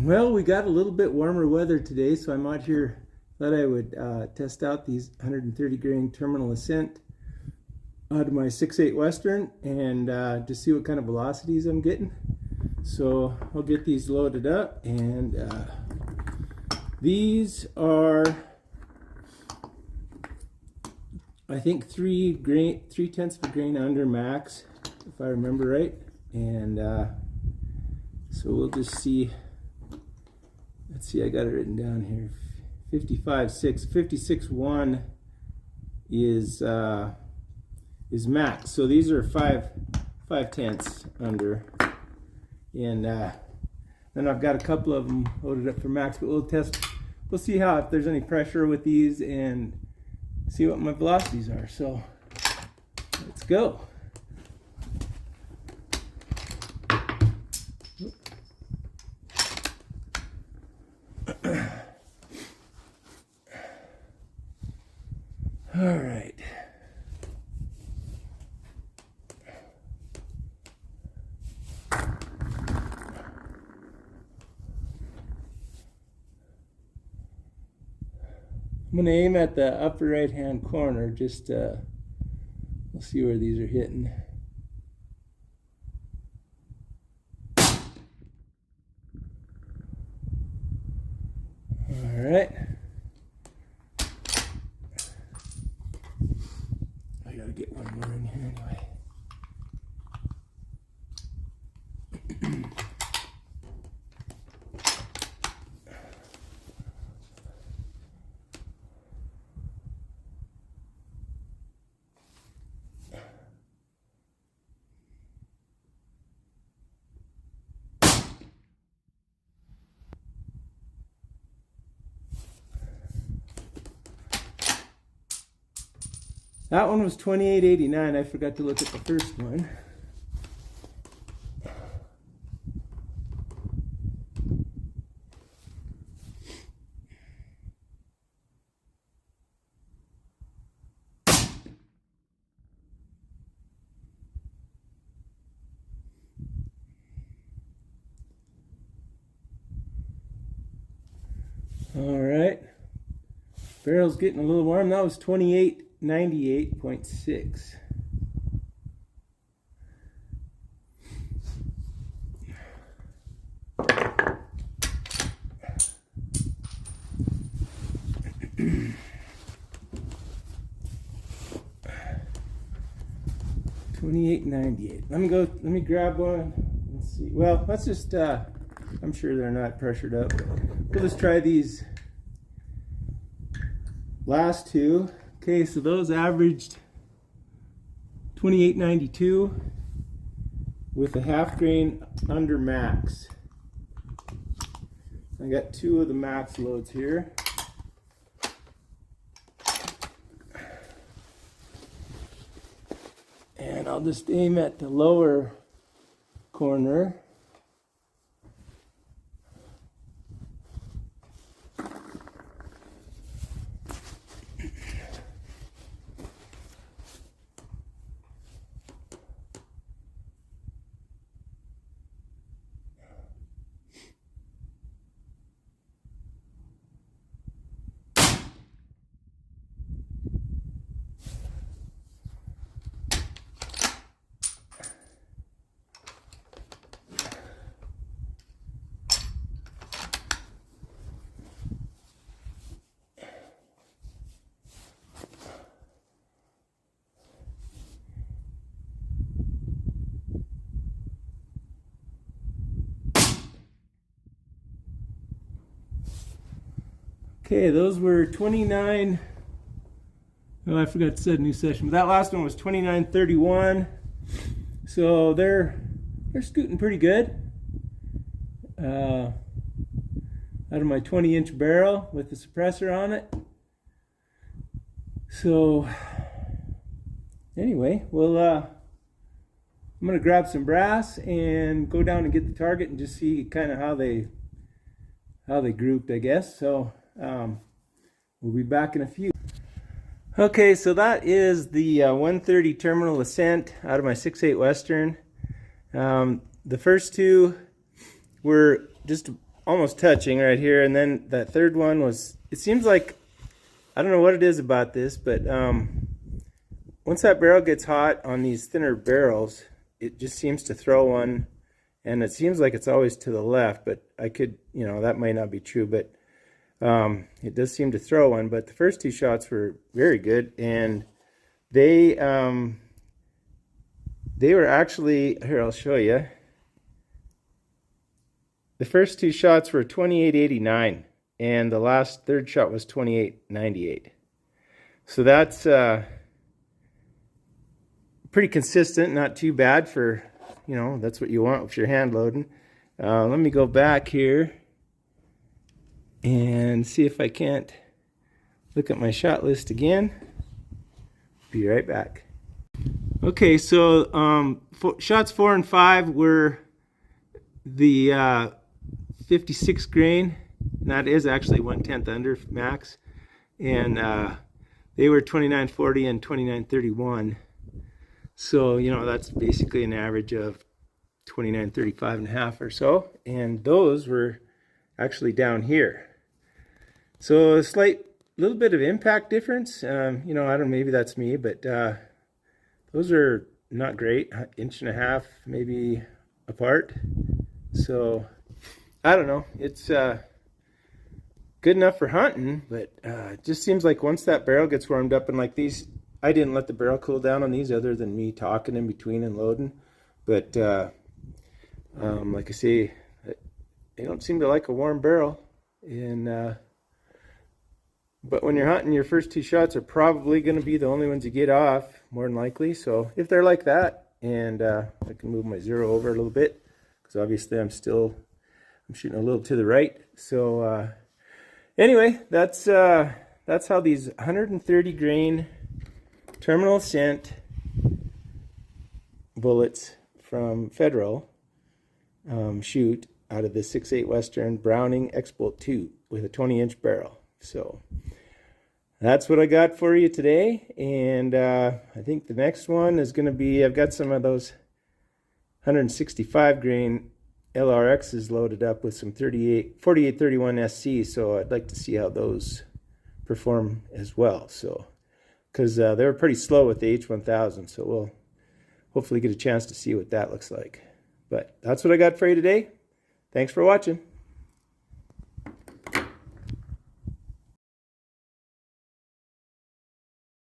Well, we got a little bit warmer weather today, so I'm out here. Thought I would test out these 130 grain Terminal Ascent out of my 6.8 Western and just see what kind of velocities I'm getting. So I'll get these loaded up, and these are, I think, 3/10 of a grain under max, if I remember right. And so we'll just see. Let's see, I got it written down here. 55.6, 56.1 is max. So these are 5/10 under, and then I've got a couple of them loaded up for max. But we'll see how, if there's any pressure with these, and see what my velocities are. So let's go. All right. I'm going to aim at the upper right hand corner. Just we'll see where these are hitting. All right. I got to get one more in here anyway. That one was 28.89. I forgot to look at the first one. All right. Barrel's getting a little warm. That was 98.6. $28.98. Let me grab one and see. Well, let's just I'm sure they're not pressured up. We'll just try these last two. Okay, so those averaged 28.92 with a half grain under max. I got two of the max loads here. And I'll just aim at the lower corner. Okay, those were 29. Oh, I forgot to set a new session. But that last one was 29.31. So they're scooting pretty good. Out of my 20-inch barrel with the suppressor on it. So anyway, well, I'm gonna grab some brass and go down and get the target and just see kind of how they grouped, I guess. So we'll be back in a few. Okay, so that is the 130 Terminal Ascent out of my 6.8 Western. The first two were just almost touching right here, and then that third one was, it seems like, I don't know what it is about this, but once that barrel gets hot on these thinner barrels, it just seems to throw one, and it seems like it's always to the left, but I could, you know, that might not be true, but it does seem to throw one. But the first two shots were very good, and they were actually, here, I'll show you. The first two shots were 28.89, and the last third shot was 28.98. So that's pretty consistent, not too bad for, you know, that's what you want if you're hand loading. Let me go back here and see if I can't look at my shot list again. Be right back. Okay, so shots 4 and 5 were the 56 grain, and that is actually 1/10 under max, and they were 29.40 and 29.31. So, you know, that's basically an average of 29.35 and a half or so, and those were actually down here. So a slight little bit of impact difference. You know, I don't know, maybe that's me, but those are not great, 1.5 inches maybe apart. So I don't know, it's good enough for hunting, but it just seems like once that barrel gets warmed up, and like these, I didn't let the barrel cool down on these other than me talking in between and loading, but like I say, they don't seem to like a warm barrel. And but when you're hunting, your first two shots are probably going to be the only ones you get off, more than likely. So if they're like that, and I can move my zero over a little bit, because obviously I'm shooting a little to the right. So anyway, that's how these 130 grain Terminal Ascent bullets from Federal shoot out of the 6.8 Western Browning X-Bolt 2 with a 20-inch barrel. So that's what I got for you today, and I think the next one is going to be, I've got some of those 165 grain LRXs loaded up with some 4831 SC, so I'd like to see how those perform as well. So, because they were pretty slow with the H1000, so we'll hopefully get a chance to see what that looks like. But that's what I got for you today. Thanks for watching.